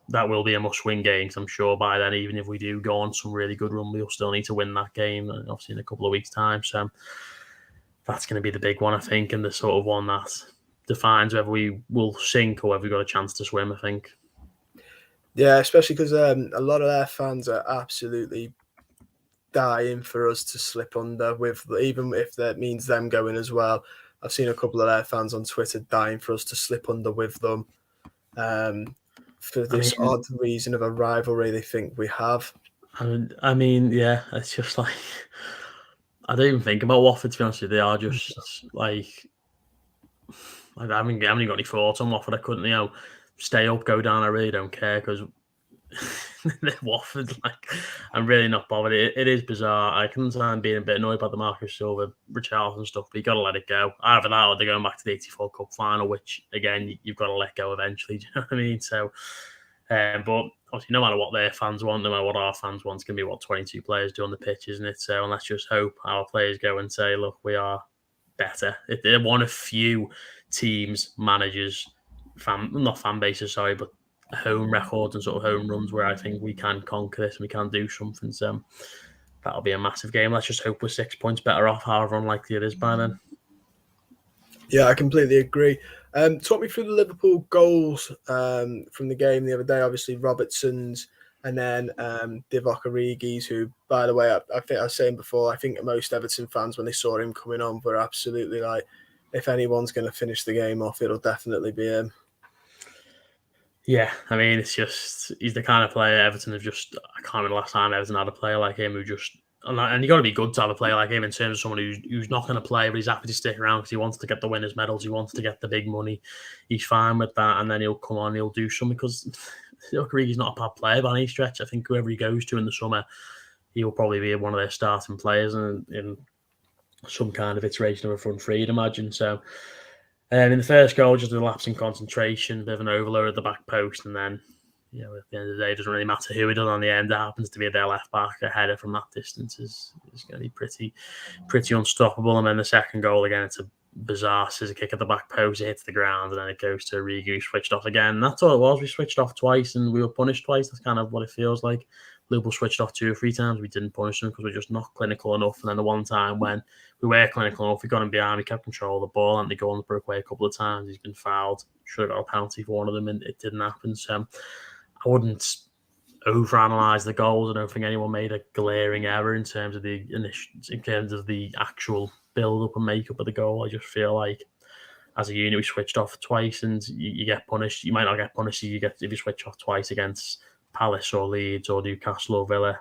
that will be a must-win game. I'm sure by then, even if we do go on some really good run, we'll still need to win that game, obviously in a couple of weeks' time. So that's going to be the big one, I think, and the sort of one that defines whether we will sink or whether we've got a chance to swim, I think. Yeah, especially because a lot of their fans are absolutely dying for us to slip under, with even if that means them going as well. I've seen a couple of their fans on Twitter dying for us to slip under with them for this odd reason of a rivalry they think we have. I mean, yeah, it's just like, I don't even think about Watford, to be honest with you. They are just like I haven't got any thoughts on Watford. I couldn't, stay up, go down. I really don't care because they're Watford. Like, I'm really not bothered. It is bizarre. I can understand being a bit annoyed by the Marcus Silva, Richarlison stuff, but you got to let it go. Either that or they're going back to the 84 Cup final, which, again, you've got to let go eventually. Do you know what I mean? So, but obviously, no matter what their fans want, no matter what our fans want, it's going to be what 22 players do on the pitch, isn't it? So, and let's just hope our players go and say, look, we are better. They're one of few teams, managers, not fan bases, sorry, but home records and sort of home runs where I think we can conquer this and we can do something. So that'll be a massive game. Let's just hope we're 6 points better off, however unlikely it is by then. Yeah, I completely agree. Talk me through the Liverpool goals from the game the other day. Obviously, Robertson's and then Divock Origi's, who, by the way, I think I was saying before, I think most Everton fans, when they saw him coming on, were absolutely like, if anyone's going to finish the game off, it'll definitely be him. Yeah, I mean, it's just, he's the kind of player Everton have just, I can't remember the last time Everton had a player like him who just, and you got to be good to have a player like him in terms of someone who's not going to play, but he's happy to stick around because he wants to get the winners' medals, he wants to get the big money. He's fine with that, and then he'll come on, he'll do something because Origi's not a bad player by any stretch. I think whoever he goes to in the summer, he will probably be one of their starting players in some kind of iteration of a front three, I'd imagine. So, in the first goal, just a lapse in concentration, a bit of an overload at the back post, and then, at the end of the day, it doesn't really matter who it is on the end. It happens to be their left back. A header from that distance is going to be pretty unstoppable. And then the second goal, again, it's a bizarre scissor kick at the back post. It hits the ground, and then it goes to Origi, switched off again. And that's all it was. We switched off twice, and we were punished twice. That's kind of what it feels like. Liverpool switched off 2 or 3 times. We didn't punish them because we're just not clinical enough. And then the one time when we were clinical enough, we got him behind, we kept control of the ball, and the goal broke away a couple of times. He's been fouled. Should have got a penalty for one of them, and it didn't happen. So I wouldn't overanalyze the goals. I don't think anyone made a glaring error in terms of the actual build-up and make-up of the goal. I just feel like as a unit, we switched off twice, and you get punished. You might not get punished if you switch off twice against Palace or Leeds or Newcastle or Villa,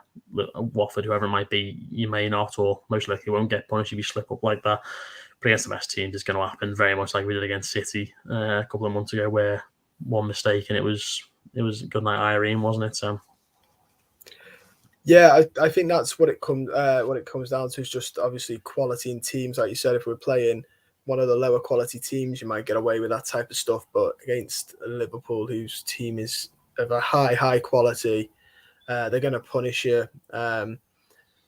Watford, whoever it might be, you may not, or most likely won't get punished if you slip up like that. But against the best teams, it's going to happen very much like we did against City a couple of months ago, where one mistake and it was good night Irene, wasn't it? So. Yeah, I think that's what it comes down to, is just obviously quality in teams. Like you said, if we're playing one of the lower quality teams, you might get away with that type of stuff. But against Liverpool, whose team is of a high quality, they're going to punish you. And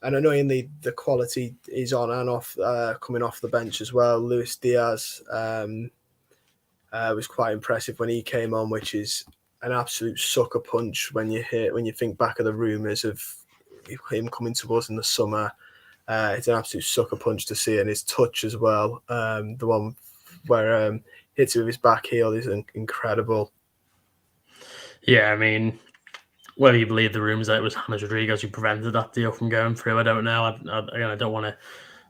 annoyingly, the quality is on and off, coming off the bench as well. Luis Diaz was quite impressive when he came on, which is an absolute sucker punch when you think back of the rumours of him coming to us in the summer. It's an absolute sucker punch to see, and his touch as well. The one where he hits it with his back heel is incredible. Yeah, I mean, whether you believe the rumours that it was James Rodriguez who prevented that deal from going through, I don't know. I don't want to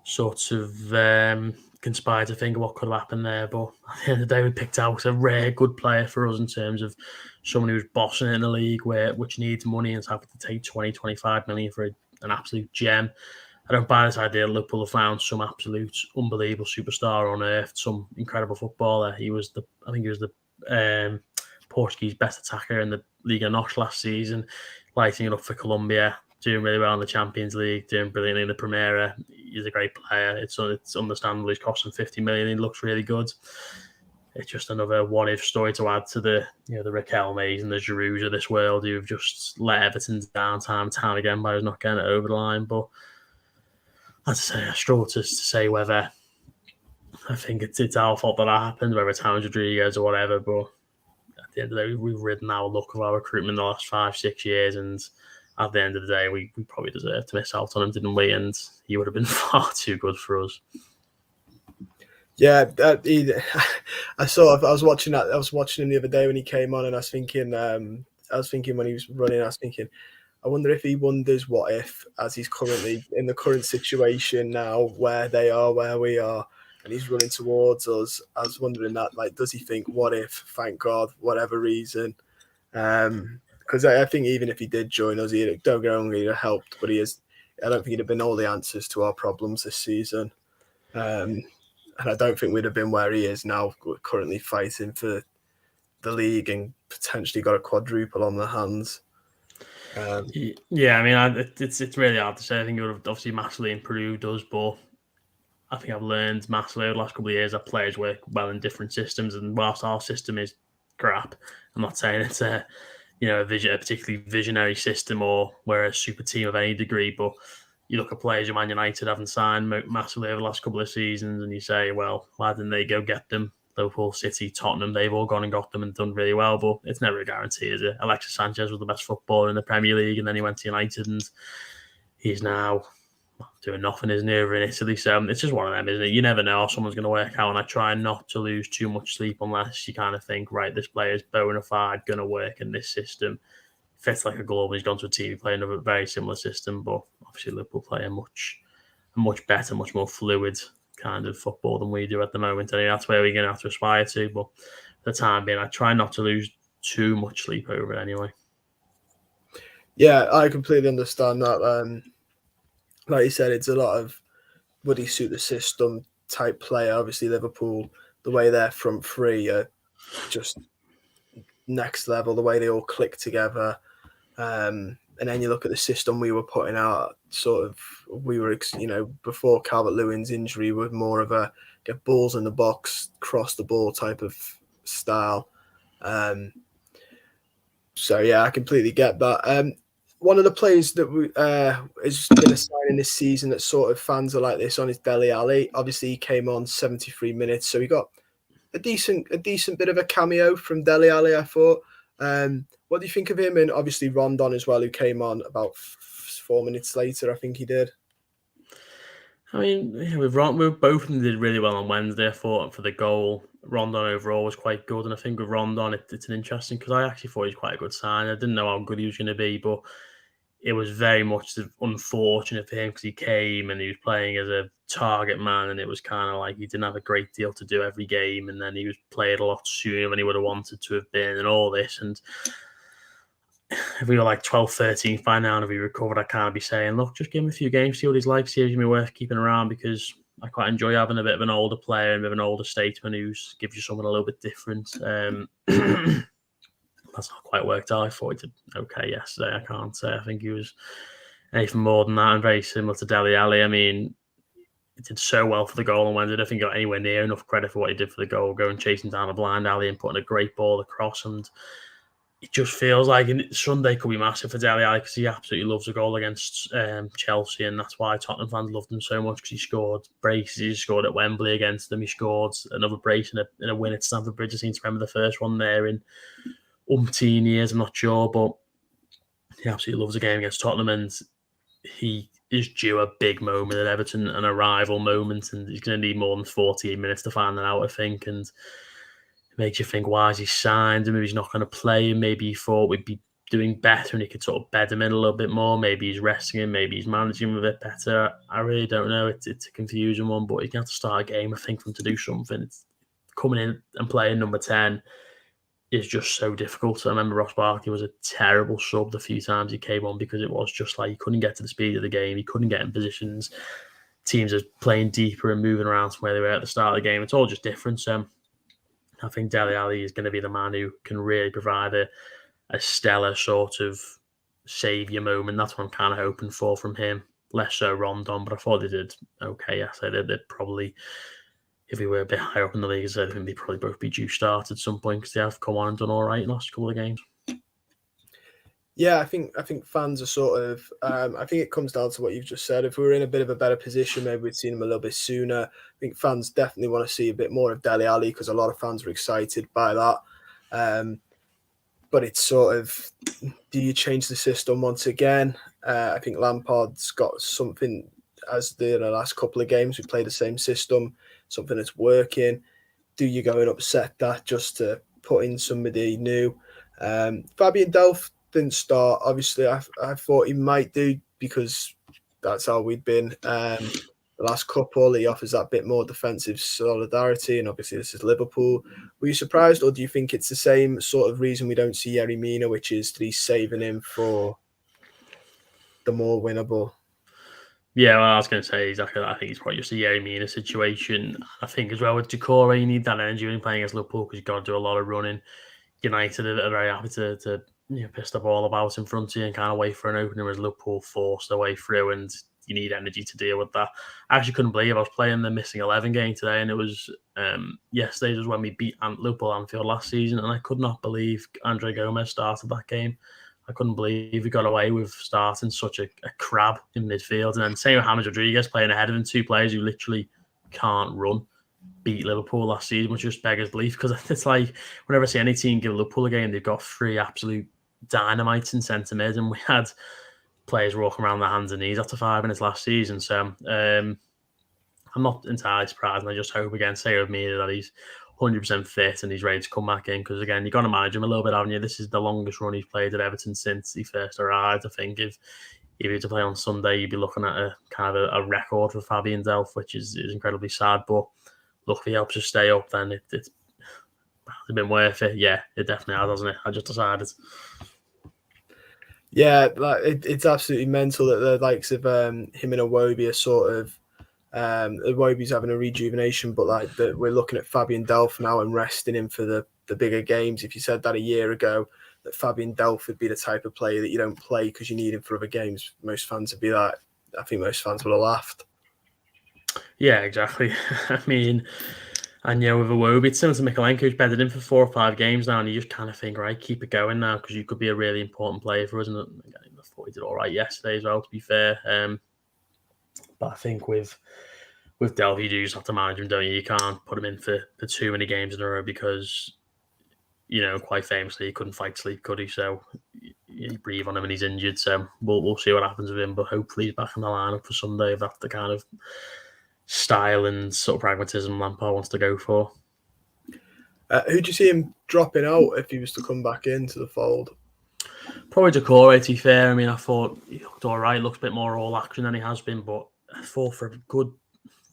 sort of conspire to think of what could have happened there, but at the end of the day, we picked out a rare good player for us in terms of someone who's bossing in the league, which needs money and is happy to take 20-25 million for an absolute gem. I don't buy this idea that Liverpool have found some absolute unbelievable superstar on earth, some incredible footballer. I think he was the Portuguese best attacker in the Liga NOS last season, lighting it up for Colombia, doing really well in the Champions League, doing brilliantly in the Primera. He's a great player. It's understandable he's costing 50 million. He looks really good. It's just another what-if story to add to the the Riquelmes and the Girouds of this world who've just let Everton down time and time again by not getting it over the line. But as I say, I struggle to say whether I think it's our fault that happened, whether it's James Rodriguez or whatever. But at the end of the day, we've ridden our luck of our recruitment the last 5-6 years, and at the end of the day, we probably deserved to miss out on him, didn't we? And he would have been far too good for us. Yeah, I was watching him the other day when he came on, and I was thinking when he was running, I was thinking, I wonder if he wonders what if, as he's currently in the current situation now, where they are, where we are, and he's running towards us. I was wondering that, like, does he think, what if? Thank God, whatever reason. Because I think even if he did join us, he'd have helped, but I don't think he'd have been all the answers to our problems this season. And I don't think we'd have been where he is now, currently fighting for the league and potentially got a quadruple on the hands. Yeah, I mean, it's really hard to say. I think it would have obviously massively improved us, but I think I've learned massively over the last couple of years that players work well in different systems, and whilst our system is crap, I'm not saying it's a particularly visionary system or we're a super team of any degree, but you look at players who Man United haven't signed massively over the last couple of seasons, and you say, well, why didn't they go get them? Liverpool, City, Tottenham, they've all gone and got them and done really well, but it's never a guarantee, is it? Alexis Sanchez was the best footballer in the Premier League, and then he went to United, and he's now doing nothing, isn't he, over in Italy? So it's just one of them, isn't it? You never know how someone's going to work out, and I try not to lose too much sleep unless you kind of think, right, this player's bona fide, going to work in this system. Fits like a glove. He's gone to a team playing a very similar system, but obviously Liverpool play a much better, much more fluid kind of football than we do at the moment. And that's where we're going to have to aspire to. But for the time being, I try not to lose too much sleep over it anyway. Yeah, I completely understand that. Like you said, it's a lot of would he suit the system type player. Obviously, Liverpool, the way they're front three are just next level, the way they all click together. And then you look at the system we were putting out, before Calvert-Lewin's injury, with more of a get balls in the box, cross the ball type of style. So, yeah, I completely get that. One of the players that has been a signing this season that sort of fans are like this on is Dele Alli. Obviously, he came on 73 minutes, so he got a decent bit of a cameo from Dele Alli, I thought. What do you think of him? And obviously Rondon as well, who came on about 4 minutes later, I think he did. I mean, both of them did really well on Wednesday. I thought for the goal, Rondon overall was quite good, and I think with Rondon, it's an interesting, because I actually thought he was quite a good sign. I didn't know how good he was going to be, but it was very much unfortunate for him because he came and he was playing as a target man, and it was kind of like he didn't have a great deal to do every game, and then he was played a lot sooner than he would have wanted to have been, and all this. And if we were like 12th, 13th by now and if he recovered, I'd kind of be saying, look, just give him a few games, see what he's like, see if he's going to be worth keeping around, because I quite enjoy having a bit of an older player and a bit of an older statesman who gives you something a little bit different. That's not quite worked out. I thought he did okay yesterday. I can't say I think he was anything more than that, and very similar to Dele Alli. I mean, he did so well for the goal, and when did I think he got anywhere near enough credit for what he did for the goal, going chasing down a blind alley and putting a great ball across. And it just feels like Sunday could be massive for Dele Alli because he absolutely loves a goal against Chelsea, and that's why Tottenham fans loved him so much, because he scored braces. He scored at Wembley against them. He scored another brace in a win at Stamford Bridge. I seem to remember the first one there in umpteen years, I'm not sure, but he absolutely loves a game against Tottenham, and he is due a big moment at Everton, an arrival moment, and he's going to need more than 48 minutes to find that out, I think. And it makes you think, why is he signed? Maybe he's not going to play, and maybe he thought we'd be doing better and he could sort of bed him in a little bit more. Maybe he's resting him, maybe he's managing him a bit better. I really don't know. It's a confusing one, but he's going to have to start a game, I think, for him to do something. It's coming in and playing number 10 is just so difficult. I remember Ross Barkley was a terrible sub the few times he came on, because it was just like he couldn't get to the speed of the game. He couldn't get in positions. Teams are playing deeper and moving around from where they were at the start of the game. It's all just different. So I think Dele Alli is going to be the man who can really provide a stellar sort of saviour moment. That's what I'm kind of hoping for from him. Less so Rondon, but I thought they did okay. Yes, they'd probably, if we were a bit higher up in the league, I think they'd probably both be due start at some point, because they have come on and done all right in the last couple of games. Yeah, I think fans are sort of. I think it comes down to what you've just said. If we were in a bit of a better position, maybe we'd seen him a little bit sooner. I think fans definitely want to see a bit more of Dele Alli, because a lot of fans were excited by that. But it's sort of, do you change the system once again? I think Lampard's got something, as the last couple of games we played the same system, something that's working. Do you go and upset that just to put in somebody new? Fabian Delph didn't start. Obviously, I thought he might do, because that's how we'd been the last couple. He offers that bit more defensive solidarity, and obviously this is Liverpool. Were you surprised, or do you think it's the same sort of reason we don't see Yerry Mina, which is that he's saving him for the more winnable? Yeah, well, I was going to say exactly that. I think it's probably just a Yerry Mina situation. I think as well with Decore, you need that energy when you're playing against Liverpool, because you've got to do a lot of running. United are very happy to piss the ball about in front of you and kind of wait for an opener, as Liverpool force their way through, and you need energy to deal with that. I actually couldn't believe I was playing the missing 11 game today, and it was yesterday was when we beat Liverpool Anfield last season, and I could not believe Andre Gomez started that game. I couldn't believe we got away with starting such a crab in midfield. And then same with James Rodriguez playing ahead of him, two players who literally can't run, beat Liverpool last season, which just beggars belief, because it's like whenever I see any team give Liverpool a game, they've got three absolute dynamites in centre mid, and we had players walking around their hands and knees after 5 minutes last season. So I'm not entirely surprised, and I just hope again, say with me, that he's 100% fit and he's ready to come back in, because again, you've got to manage him a little bit, haven't you? This is the longest run he's played at Everton since he first arrived. I think if he were to play on Sunday, you'd be looking at a kind of a record for Fabian Delph, which is incredibly sad. But look, if he helps us stay up, then it's been worth it. Yeah, it definitely has, hasn't it? I just decided. Yeah, like it's absolutely mental that the likes of him and Iwobi are sort of Iwobi's having a rejuvenation, but like that we're looking at Fabian Delph now and resting him for the bigger games. If you said that a year ago, that Fabian Delph would be the type of player that you don't play because you need him for other games, most fans would be like, I think most fans would have laughed. Yeah, exactly. I mean, and with Iwobi, it's similar to Mikalenko, who's bedded in for 4 or 5 games now, and you just kind of think, right, keep it going now, because you could be a really important player for us. And I thought he did all right yesterday as well, to be fair. But I think with Delph, you do just have to manage him, don't you? You can't put him in for too many games in a row, because, quite famously, he couldn't fight sleep, could he? So you breathe on him and he's injured. So we'll see what happens with him, but hopefully he's back in the lineup for Sunday, if that's the kind of style and sort of pragmatism Lampard wants to go for. Who do you see him dropping out if he was to come back into the fold? Probably Decore, to be fair. I mean, I thought he looked all right, looks a bit more all action than he has been, but I thought for a good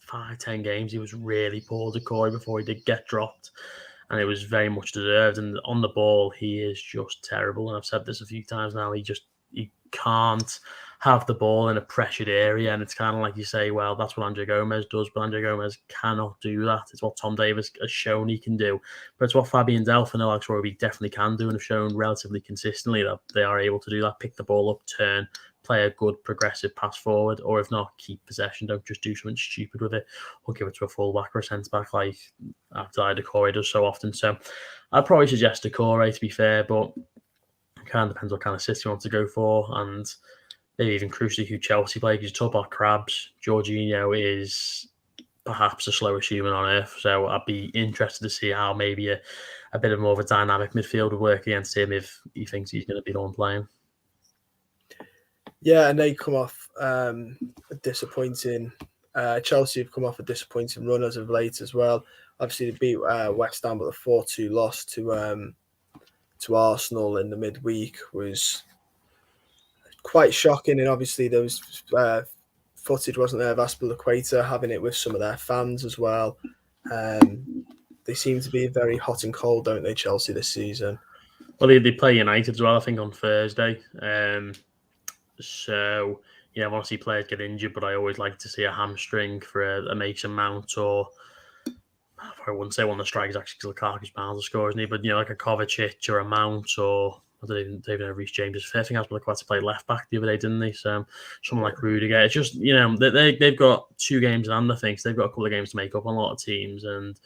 5-10 games he was really poor, Decore, before he did get dropped. and it was very much deserved. And on the ball, he is just terrible. And I've said this a few times now. He can't have the ball in a pressured area, and it's kind of like you say, well, that's what Andre Gomez does, but Andre Gomez cannot do that. It's what Tom Davies has shown he can do, but it's what Fabian Delph and Alex Roby definitely can do, and have shown relatively consistently that they are able to do that. Pick the ball up, turn, play a good progressive pass forward, or if not, keep possession. Don't just do something stupid with it, or give it to a fullback or a centre back like Abdoulaye Doucouré does so often. So I'd probably suggest Doucouré, to be fair, but it kind of depends what kind of system you want to go for, and maybe even crucially who Chelsea play. Because you talk about Crabs, Jorginho is perhaps the slowest human on earth. So I'd be interested to see how maybe a bit of more of a dynamic midfield would work against him if he thinks he's going to be the one playing. Yeah, and they come off a disappointing. Chelsea have come off a disappointing run as of late as well. Obviously, they beat West Ham, but the 4-2 loss to Arsenal in the midweek was quite shocking. And obviously, there was footage, wasn't there, of Azpilicueta having it with some of their fans as well. They seem to be very hot and cold, don't they, Chelsea, this season? Well, they play United as well, I think, on Thursday. So, yeah, I want to see players get injured, but I always like to see a hamstring for a Mason Mount, or I wouldn't say one of the strikers actually, because Lukaku's bound to score, isn't he? But, like a Kovacic or a Mount, or I don't even know Reece James. I think Azpilicueta played left back the other day, didn't they? So someone like Rudiger. It's just, they've got 2 games in hand, I think. So they've got a couple of games to make up on a lot of teams, and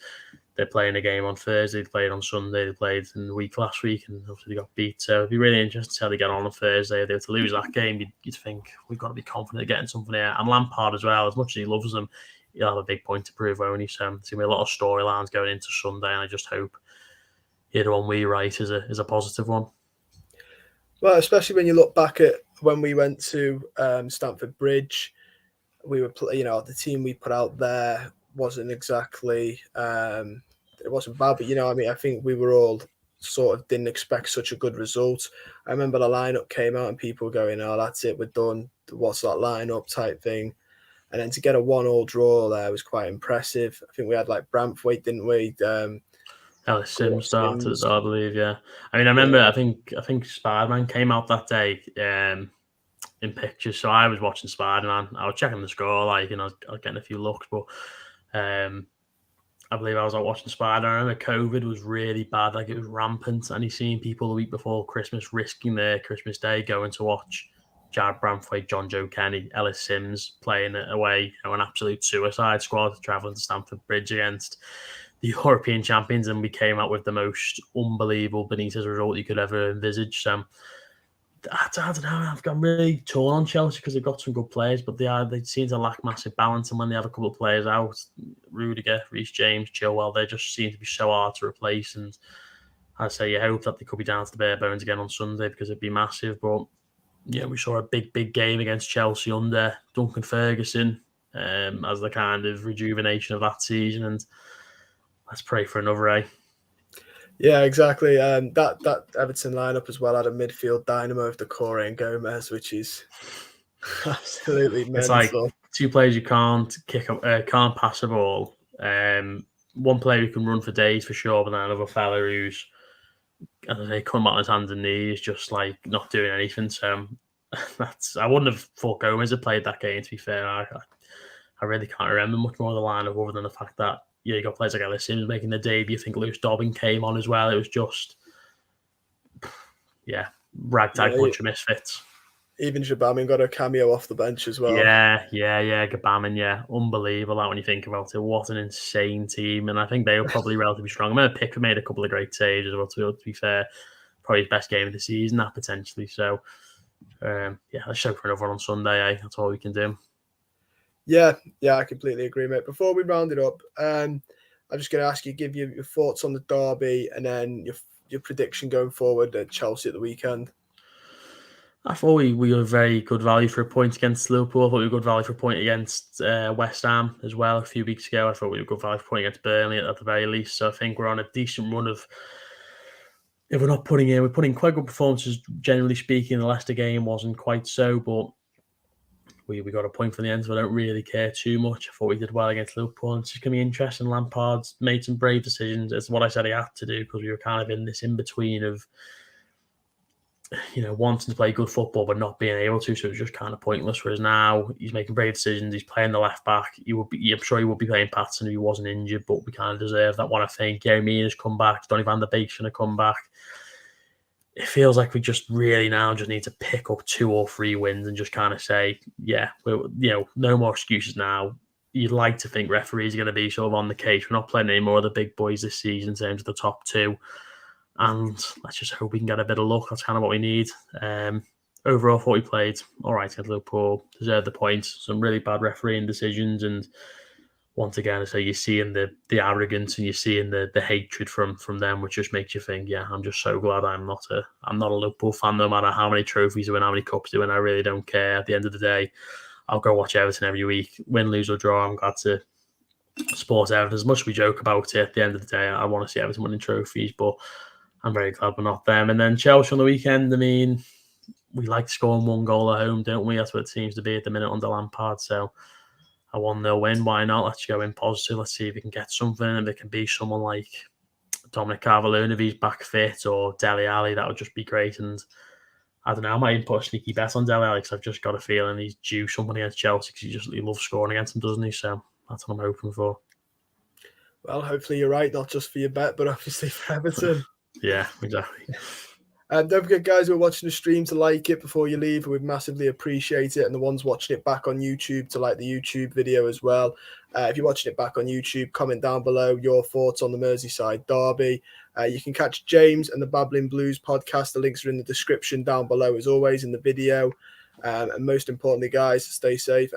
they're playing a game on Thursday, they played on Sunday, they played in the week last week, and obviously they got beat. So it'd be really interesting to see how they get on Thursday. If they were to lose that game, you'd think we've got to be confident of getting something here. And Lampard as well, as much as he loves them, he'll have a big point to prove, won't he? So there's going to be a lot of storylines going into Sunday, and I just hope the one we write is a positive one. Well, especially when you look back at when we went to Stamford Bridge, we were, the team we put out there wasn't exactly, it wasn't bad, but I think we were all sort of didn't expect such a good result. I remember the lineup came out and people going, "Oh, that's it, we're done. What's that lineup?" type thing. And then to get a 1-1 draw there was quite impressive. I think we had like Braithwaite, didn't we? Ellis Sims started, I believe. Yeah, I mean, I remember. Yeah. I think Spider-Man came out that day in pictures, so I was watching Spider-Man. I was checking the score, I was getting a few looks, but I believe I was out watching Spider-Man. I remember COVID was really bad, like it was rampant, and he's seen people the week before Christmas risking their Christmas Day going to watch Jared Braithwaite, John Joe Kenny, Ellis Sims playing away, an absolute suicide squad travelling to Stamford Bridge against the European champions, and we came out with the most unbelievable Benitez result you could ever envisage. So I don't know. I've got really torn on Chelsea because they've got some good players, but they seem to lack massive balance. And when they have a couple of players out, Rudiger, Reece James, Chilwell, they just seem to be so hard to replace. And I say you hope that they could be down to the bare bones again on Sunday, because it'd be massive. But yeah, we saw a big game against Chelsea under Duncan Ferguson as the kind of rejuvenation of that season. And let's pray for another, eh? Yeah, exactly. That Everton lineup as well had a midfield dynamo of Doucouré and Gomez, which is absolutely mental. It's like 2 players you can't can't pass the ball. One player who can run for days for sure, but then another fella who's, as I say, coming out on his hands and knees, just like not doing anything. So I wouldn't have thought Gomez had played that game, to be fair. I really can't remember much more of the lineup other than the fact that you got players like Ellis Sims making the debut. I think Lewis Dobbin came on as well. It was just, ragtag bunch of misfits. Even Gbamin got a cameo off the bench as well. Yeah, Gbamin, unbelievable that when you think about it. What an insane team, and I think they were probably relatively strong. I remember Pickford made a couple of great saves as well, to be fair. Probably his best game of the season, that potentially. So, let's show for another one on Sunday, eh? That's all we can do. Yeah, I completely agree, mate. Before we round it up, I'm just going to ask you, give you your thoughts on the derby and then your prediction going forward at Chelsea at the weekend. I thought we were very good value for a point against Liverpool. I thought we were good value for a point against West Ham as well a few weeks ago. I thought we were good value for a point against Burnley at the very least. So I think we're on a decent run of, if we're not putting quite good performances, generally speaking. The Leicester game wasn't quite so, but we got a point from the end, so I don't really care too much. I thought we did well against Liverpool, and it's just going to be interesting. Lampard's made some brave decisions. It's what I said he had to do, because we were kind of in this in-between of, wanting to play good football but not being able to, so it's just kind of pointless. Whereas now he's making brave decisions. He's playing the left back. I'm sure he would be playing Patson if he wasn't injured, but we kind of deserve that one, I think. Gary Mina's come back. Donny van der Beek's going to come back. It feels like we just really now just need to pick up 2 or 3 wins and just kind of say, no more excuses now. You'd like to think referees are going to be sort of on the case. We're not playing any more of the big boys this season in terms of the top 2. And let's just hope we can get a bit of luck. That's kind of what we need. Overall, I thought we played all right against Liverpool, deserved the points. Some really bad refereeing decisions. And once again, so you're seeing the arrogance and you're seeing the hatred from them, which just makes you think, I'm just so glad I'm not a Liverpool fan, no matter how many trophies they win, how many cups they win. I really don't care. At the end of the day, I'll go watch Everton every week. Win, lose or draw, I'm glad to support Everton. As much as we joke about it, at the end of the day, I want to see Everton winning trophies, but I'm very glad we're not them. And then Chelsea on the weekend, I mean, we like scoring 1 goal at home, don't we? That's what it seems to be at the minute under Lampard. So a 1-0 win, why not? Let's go in positive. Let's see if we can get something. If it can be someone like Dominic Calvert-Lewin, if he's back fit, or Dele Alli, that would just be great. And I don't know, I might even put a sneaky bet on Dele Alli, because I've just got a feeling he's due someone against Chelsea, because he loves scoring against them, doesn't he? So that's what I'm hoping for. Well, hopefully you're right, not just for your bet, but obviously for Everton. Yeah, exactly. Don't forget, guys, who are watching the stream, to like it before you leave. We'd massively appreciate it. And the ones watching it back on YouTube, to like the YouTube video as well. If you're watching it back on YouTube, comment down below your thoughts on the Merseyside Derby. You can catch James and the Babbling Blues podcast. The links are in the description down below, as always, in the video. And most importantly, guys, stay safe.